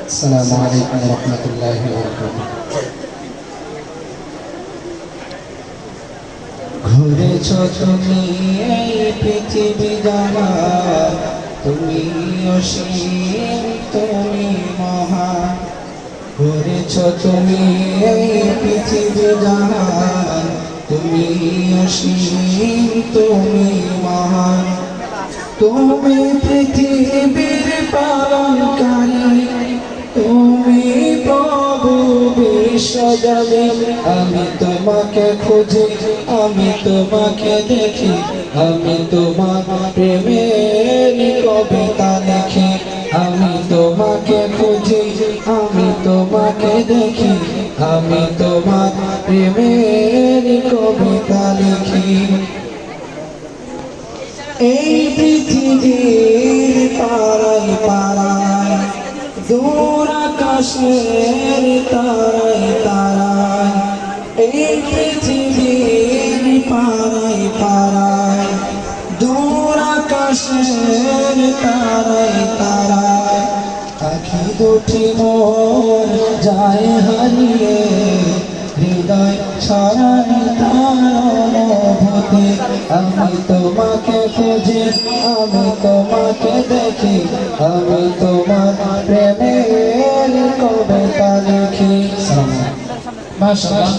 আসসালামু আলাইকুম ওয়া রাহমাতুল্লাহি ওয়া বারাকাতুহু। ঘুরেছ তুমি এই পৃথিবী জাহান, তুমি অসীম, তুমি মহান। ঘুরেছ তুমি এই পৃথিবী জাহান, তুমি অসীম, তুমি মহান। তুমি পৃথিবীর পালনকারী, তুমি প্রভু বিশ্বজনী। আমি তোমাকে খুঁজি, আমি তোমাকে দেখি, আমি তোমার প্রেমের কবিতা লিখি। আমি তোমাকে খুঁজি, আমি তোমাকে দেখি, আমি তোমার প্রেমের কবিতা লিখি। এই পৃথিবীর পাড়ায় পাড়ায়, দূর আকাশের তারায় তারায়। এই পৃথিবীর পাড়ায় পাড়ায়, দূর আকাশের তারায় তারায়। আখি দুটি মোর যায় হারিয়ে, হৃদয় ছড়ায় তার অনুভূতি। আমি তোমাকে খুঁজি, আমি তোমাকে দেখি, আমি তোমার প্রেমের কবিতা লিখি। মাশাআল্লাহ।